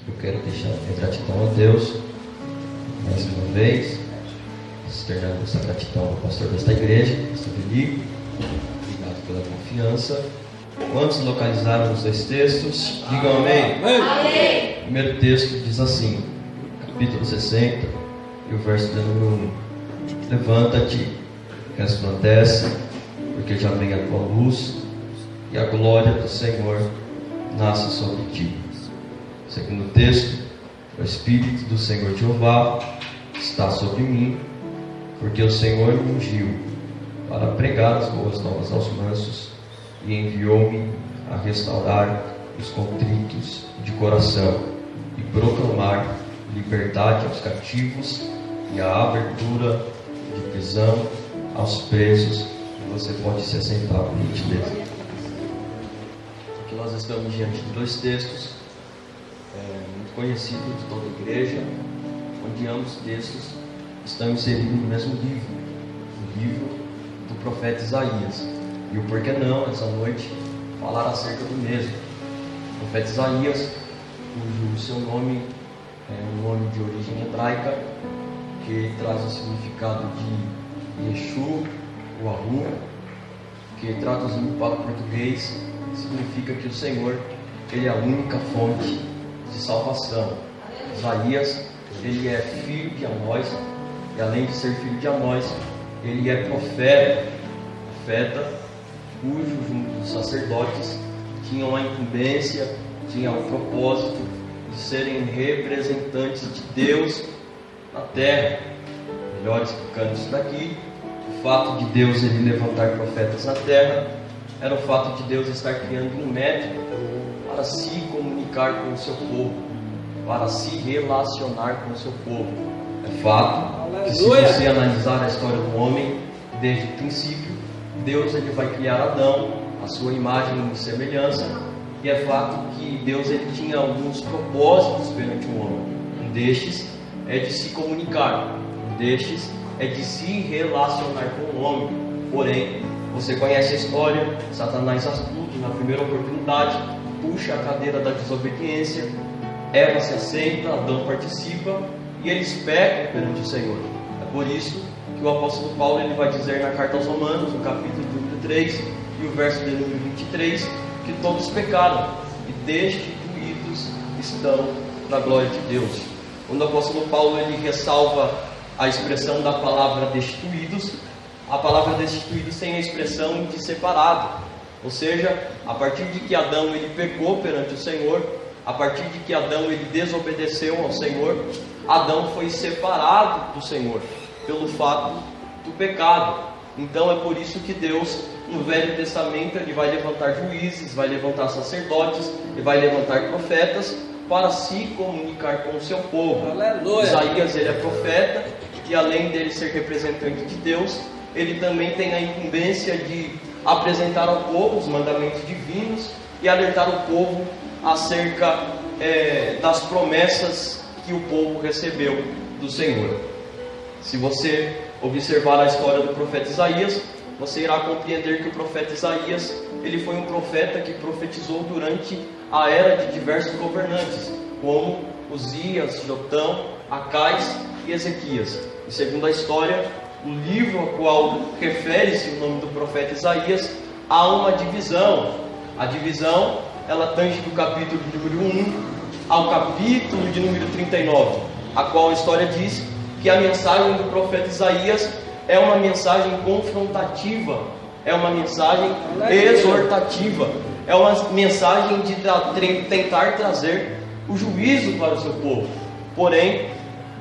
Eu quero deixar minha gratidão a Deus mais uma vez, externando essa gratidão ao pastor desta igreja, pastor Felipe. Obrigado pela confiança. Quantos localizaram os dois textos? Digam amém. Amém. O primeiro texto diz assim, capítulo 60, e o verso de número 1: Levanta-te, resplandece, porque já vem a tua luz, e a glória do Senhor nasce sobre ti. Segundo texto: o Espírito do Senhor Jeová está sobre mim, porque o Senhor me ungiu para pregar as boas novas aos mansos, e enviou-me a restaurar os contritos de coração e proclamar liberdade aos cativos e a abertura de prisão aos presos. E você pode se assentar, por gentileza. Aqui nós estamos diante de dois textos muito conhecidos de toda a igreja, onde ambos textos estão inseridos no mesmo livro, o livro do profeta Isaías. E o porquê não, essa noite, falar acerca do mesmo. O profeta Isaías, cujo seu nome é um nome de origem hebraica, que traz o significado de Yeshu, o Ahu, que traduzindo para o português, significa que o Senhor, Ele é a única fonte de salvação. Isaías, ele é filho de Amós, e além de ser filho de Amós, ele é profeta, cujo junto dos sacerdotes tinham a incumbência, tinham o propósito de serem representantes de Deus na terra. Melhor explicando isso daqui, o fato de Deus ele levantar profetas na terra era o fato de Deus estar criando um método para se comunicar com o seu povo, para se relacionar com o seu povo. É fato que, se você analisar a história do homem desde o princípio, Deus ele vai criar Adão, a sua imagem e semelhança, e é fato que Deus ele tinha alguns propósitos perante o homem. Um destes é de se comunicar, um destes é de se relacionar com o homem. Porém, você conhece a história, Satanás astuto, na primeira oportunidade, puxa a cadeira da desobediência, Eva se aceita, Adão participa, e eles pecam perante o Senhor. É por isso que o apóstolo Paulo ele vai dizer na carta aos Romanos, no capítulo número 3 e o verso de número 23, que todos pecaram e destituídos estão da glória de Deus. Quando o apóstolo Paulo ele ressalva a expressão da palavra destituídos, a palavra destituídos tem a expressão de separado, ou seja, a partir de que Adão ele pecou perante o Senhor, a partir de que Adão ele desobedeceu ao Senhor, Adão foi separado do Senhor pelo fato do pecado. Então é por isso que Deus, no Velho Testamento, ele vai levantar juízes, vai levantar sacerdotes e vai levantar profetas para se comunicar com o seu povo. Aleluia. Isaías ele é profeta, e além dele ser representante de Deus, ele também tem a incumbência de apresentar ao povo os mandamentos divinos e alertar o povo acerca das promessas que o povo recebeu do Senhor. Se você observar a história do profeta Isaías, você irá compreender que o profeta Isaías ele foi um profeta que profetizou durante a era de diversos governantes, como Uzias, Jotão, Acais e Ezequias. E segundo a história, o livro ao qual refere-se o nome do profeta Isaías, há uma divisão. A divisão ela tange do capítulo de número 1 ao capítulo de número 39, a qual a história diz que a mensagem do profeta Isaías é uma mensagem confrontativa, é uma mensagem exortativa, é uma mensagem de tentar trazer o juízo para o seu povo. Porém,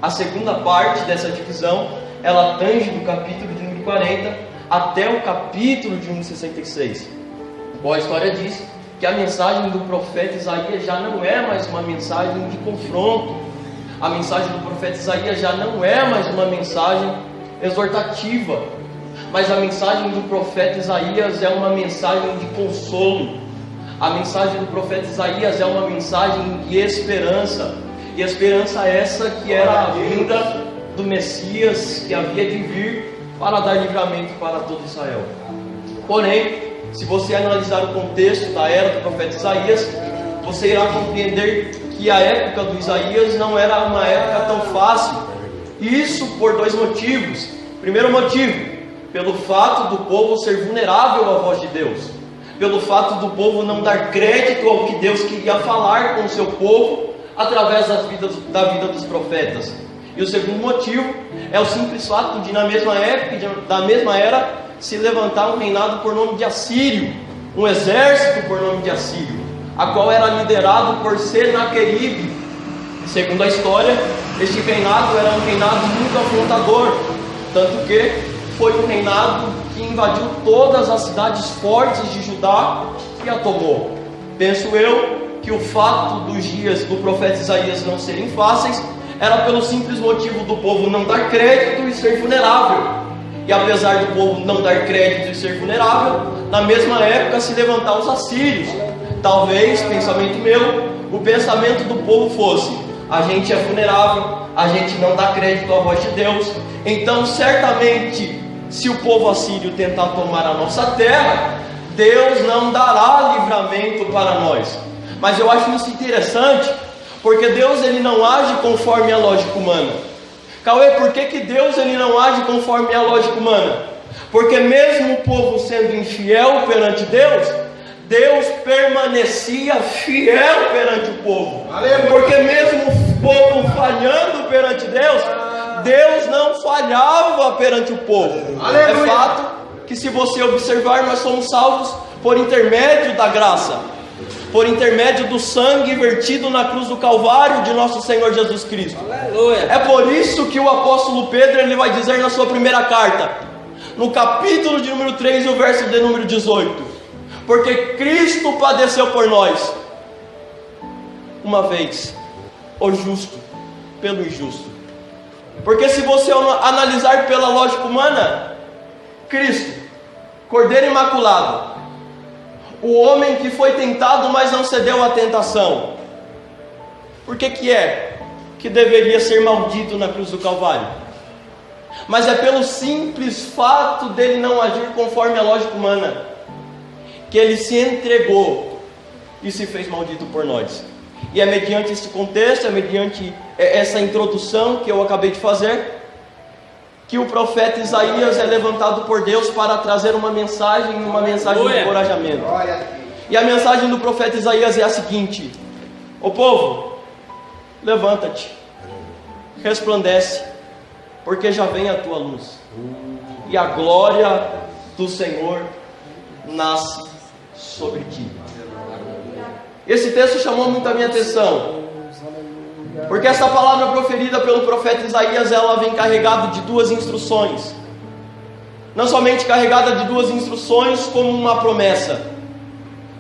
a segunda parte dessa divisão, ela tange do capítulo de número 40 até o capítulo de número 66. Bom, a história diz que a mensagem do profeta Isaías já não é mais uma mensagem de confronto. A mensagem do profeta Isaías já não é mais uma mensagem exortativa, mas a mensagem do profeta Isaías é uma mensagem de consolo. A mensagem do profeta Isaías é uma mensagem de esperança, e esperança essa que era a vinda do Messias que havia de vir para dar livramento para todo Israel. Porém, se você analisar o contexto da era do profeta Isaías, você irá compreender que a época do Isaías não era uma época tão fácil. Isso por dois motivos. Primeiro motivo, pelo fato do povo ser vulnerável à voz de Deus, pelo fato do povo não dar crédito ao que Deus queria falar com o seu povo através da vida dos profetas. E o segundo motivo é o simples fato de, na mesma época, da mesma era, se levantar um reinado por nome de Assírio, um exército por nome de Assírio, a qual era liderado por Senaqueribe. Segundo a história, este reinado era um reinado muito afrontador, tanto que foi um reinado que invadiu todas as cidades fortes de Judá e a tomou. Penso eu que o fato dos dias do profeta Isaías não serem fáceis era pelo simples motivo do povo não dar crédito e ser vulnerável. E apesar do povo não dar crédito e ser vulnerável, na mesma época se levantar os assírios. Talvez, pensamento meu, o pensamento do povo fosse: a gente é vulnerável, a gente não dá crédito à voz de Deus, então certamente, se o povo assírio tentar tomar a nossa terra, Deus não dará livramento para nós. Mas eu acho isso interessante, porque Deus ele não age conforme a lógica humana. Cauê, por que Deus ele não age conforme a lógica humana? Porque mesmo o povo sendo infiel perante Deus, Deus permanecia fiel perante o povo. Porque mesmo o povo falhando perante Deus, Deus não falhava perante o povo. É fato que, se você observar, nós somos salvos por intermédio da graça, por intermédio do sangue vertido na cruz do Calvário de nosso Senhor Jesus Cristo. Aleluia. É por isso que o apóstolo Pedro ele vai dizer na sua primeira carta, no capítulo de número 3, o verso de número 18: porque Cristo padeceu por nós uma vez, o justo pelo injusto. Porque se você analisar pela lógica humana, Cristo, Cordeiro Imaculado, o homem que foi tentado, mas não cedeu à tentação, por que que deveria ser maldito na cruz do Calvário? Mas é pelo simples fato dele não agir conforme a lógica humana, que ele se entregou e se fez maldito por nós. E é mediante esse contexto, é mediante essa introdução que eu acabei de fazer, que o profeta Isaías é levantado por Deus para trazer uma mensagem de encorajamento. E a mensagem do profeta Isaías é a seguinte: ô povo, levanta-te, resplandece, porque já vem a tua luz, e a glória do Senhor nasce sobre ti. Esse texto chamou muito a minha atenção, porque essa palavra proferida pelo profeta Isaías, ela vem carregada de duas instruções. Não somente carregada de duas instruções como uma promessa,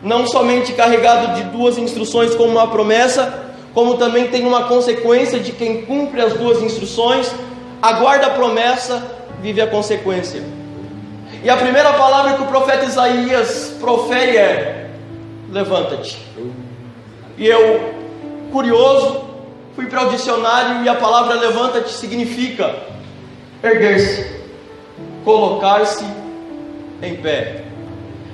não somente carregada de duas instruções como uma promessa, como também tem uma consequência de quem cumpre as duas instruções, aguarda a promessa, vive a consequência. E a primeira palavra que o profeta Isaías profere é: levanta-te. E eu, curioso, fui para o dicionário e a palavra levanta-te significa erguer-se, colocar-se em pé.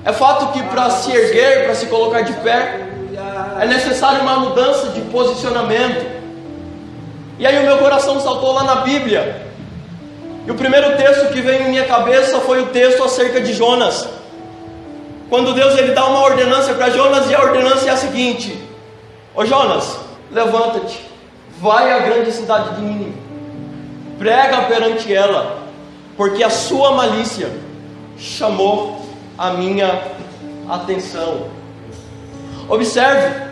É fato que para se erguer, para se colocar de pé, é necessário uma mudança de posicionamento. E aí o meu coração saltou lá na Bíblia, e o primeiro texto que veio em minha cabeça foi o texto acerca de Jonas, quando Deus ele dá uma ordenança para Jonas, e a ordenança é a seguinte: ô Jonas, levanta-te, vai à grande cidade de Nínive, prega perante ela, porque a sua malícia chamou a minha atenção. Observe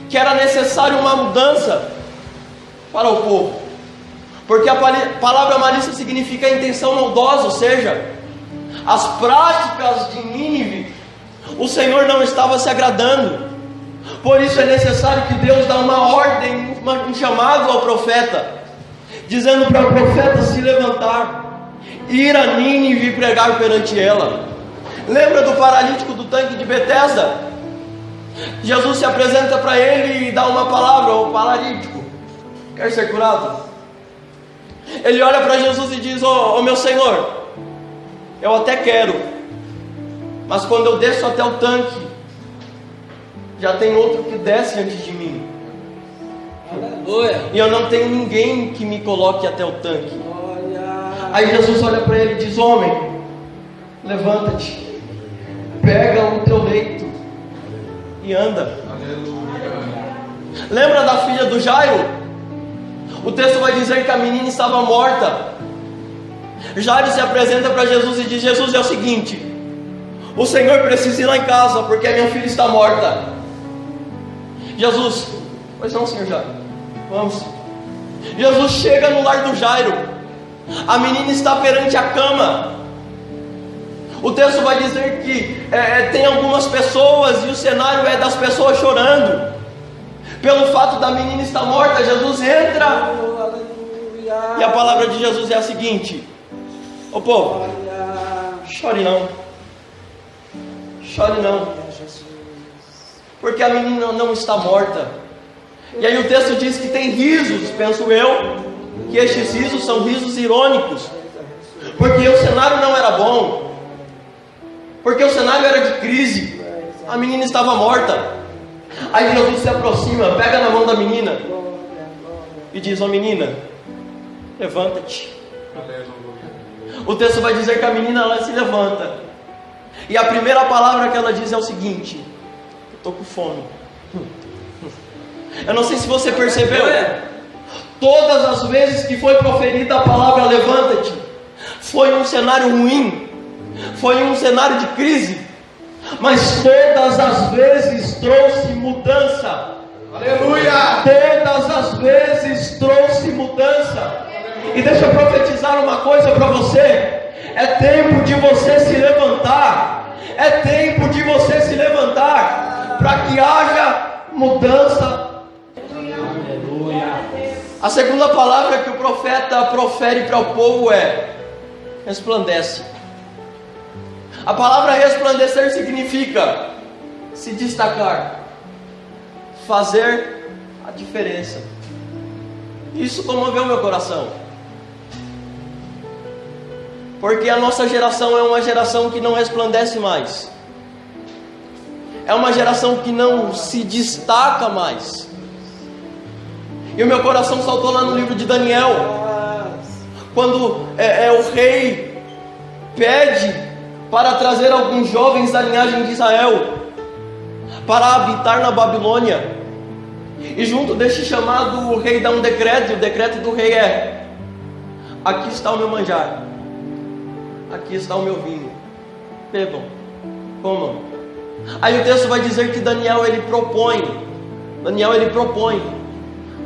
que era necessário uma mudança para o povo, porque a palavra malícia significa intenção maldosa, ou seja, as práticas de Nínive, o Senhor não estava se agradando. Por isso é necessário que Deus dá uma ordem, um chamado ao profeta, dizendo para o profeta se levantar, ir a Nínive e pregar perante ela. Lembra do paralítico do tanque de Betesda? Jesus se apresenta para ele e dá uma palavra ao paralítico: quer ser curado? Ele olha para Jesus e diz: ô meu Senhor, eu até quero, mas quando eu desço até o tanque, já tem outro que desce antes de mim. E eu não tenho ninguém que me coloque até o tanque. Aí Jesus olha para ele e diz: homem, levanta-te, pega o teu leito e anda. Lembra da filha do Jairo? O texto vai dizer que a menina estava morta. Jairo se apresenta para Jesus e diz: Jesus, é o seguinte, o Senhor precisa ir lá em casa, porque a minha filha está morta. Jesus: pois não, senhor Jairo, vamos. Jesus chega no lar do Jairo. A menina está perante a cama. O texto vai dizer que tem algumas pessoas, e o cenário é das pessoas chorando pelo fato da menina estar morta. Jesus entra, e a palavra de Jesus é a seguinte: ô povo, chore não, chore não, porque a menina não está morta. E aí o texto diz que tem risos, penso eu, que estes risos são risos irônicos, porque o cenário não era bom, porque o cenário era de crise, a menina estava morta. Aí Jesus se aproxima, pega na mão da menina e diz: ó menina, levanta-te. O texto vai dizer que a menina ela se levanta, e a primeira palavra que ela diz é o seguinte: eu estou com fome. Eu não sei se você percebeu, todas as vezes que foi proferida a palavra levanta-te, foi um cenário ruim, foi um cenário de crise, mas todas as vezes trouxe mudança. Aleluia! Todas as vezes trouxe mudança. E deixa eu profetizar uma coisa para você: é tempo de você se levantar, é tempo de você se levantar, para que haja mudança. A segunda palavra que o profeta profere para o povo é: resplandece. A palavra resplandecer significa se destacar, fazer a diferença. Isso comoveu meu coração, porque a nossa geração é uma geração que não resplandece mais, é uma geração que não se destaca mais. E o meu coração saltou lá no livro de Daniel, quando o rei pede para trazer alguns jovens da linhagem de Israel para habitar na Babilônia. E junto deste chamado, o rei dá um decreto. E o decreto do rei é: aqui está o meu manjar, aqui está o meu vinho, bebam, comam. Aí o texto vai dizer que Daniel ele propõe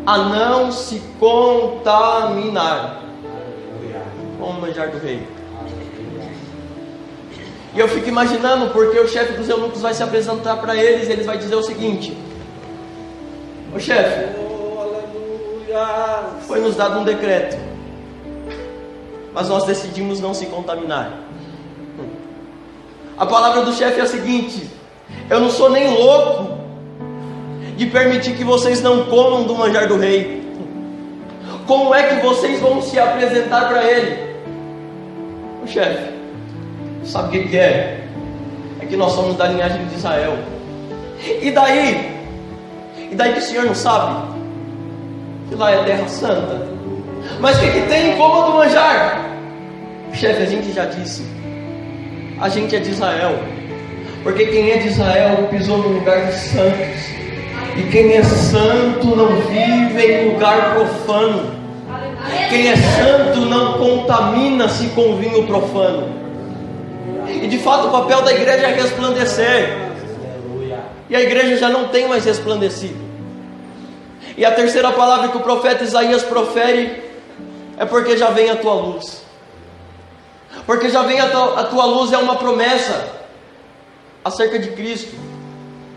a não se contaminar com o manjar do rei. E eu fico imaginando, porque o chefe dos eunucos vai se apresentar para eles, e eles vai dizer o seguinte: ô chefe, foi nos dado um decreto, mas nós decidimos não se contaminar. A palavra do chefe é a seguinte: eu não sou nem louco de permitir que vocês não comam do manjar do rei. Como é que vocês vão se apresentar para ele? O chefe, sabe o que é? É que nós somos da linhagem de Israel. E daí que o senhor não sabe que lá é terra santa? Mas o que tem? Coma do manjar. Chefe, a gente já disse, a gente é de Israel, porque quem é de Israel pisou no lugar dos santos, e quem é santo não vive em lugar profano. Quem é santo não contamina-se com vinho profano. E de fato o papel da igreja é resplandecer, e a igreja já não tem mais resplandecido. E a terceira palavra que o profeta Isaías profere é: porque já vem a tua luz. Porque já vem a tua luz é uma promessa acerca de Cristo.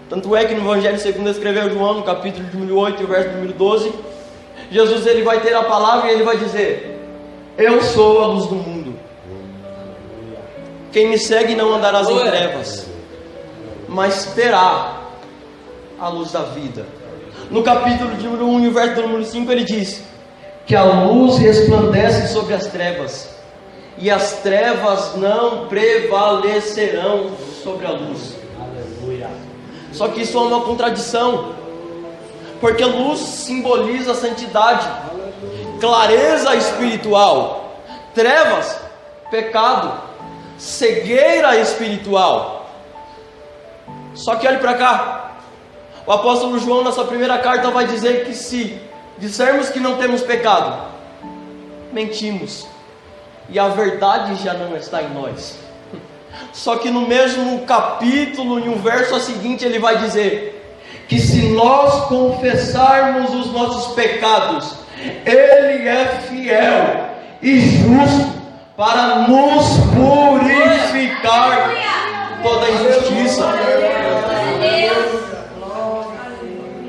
Tanto é que no Evangelho segundo escreveu João, no capítulo de número 8 e o verso número 12, Jesus ele vai ter a palavra e ele vai dizer: eu sou a luz do mundo. Quem me segue não andará em trevas, mas terá a luz da vida. No capítulo de número 1 e o verso número 5 ele diz que a luz resplandece sobre as trevas, e as trevas não prevalecerão sobre a luz. Aleluia. Só que isso é uma contradição, Porque luz simboliza santidade, clareza espiritual, trevas, pecado, cegueira espiritual. Só que olhe para cá, o apóstolo João na sua primeira carta vai dizer que se dissermos que não temos pecado, mentimos, e a verdade já não está em nós. Só que no mesmo capítulo, em um verso seguinte, ele vai dizer que se nós confessarmos os nossos pecados, Ele é fiel e justo para nos purificar de toda injustiça.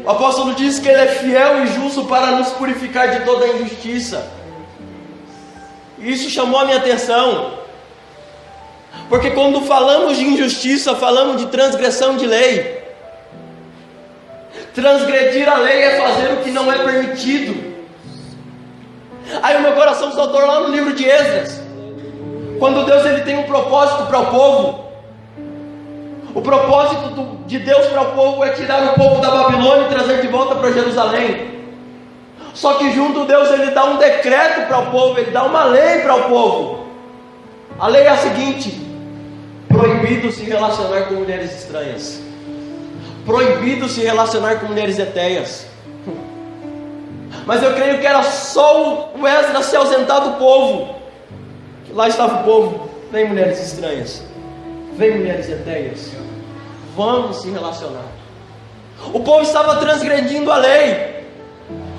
O apóstolo diz que Ele é fiel e justo para nos purificar de toda injustiça. Isso chamou a minha atenção, porque quando falamos de injustiça, falamos de transgressão de lei. Transgredir a lei é fazer o que não é permitido. Aí o meu coração saltou lá no livro de Esdras, quando Deus ele tem um propósito para o povo. O propósito de Deus para o povo é tirar o povo da Babilônia e trazer de volta para Jerusalém. Só que junto Deus ele dá um decreto para o povo, ele dá uma lei para o povo. A lei é a seguinte: proibido se relacionar com mulheres estranhas, proibido se relacionar com mulheres etéias. Mas eu creio que era só o Esdras se ausentar do povo. Lá estava o povo: vem mulheres estranhas, vem mulheres etéias, vamos se relacionar. O povo estava transgredindo a lei,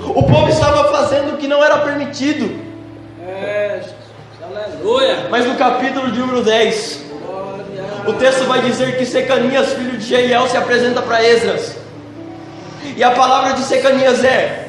o povo estava fazendo o que não era permitido. Aleluia. Mas no capítulo de número 10, o texto vai dizer que Secanias, filho de Jeiel, se apresenta para Esdras. E a palavra de Secanias é: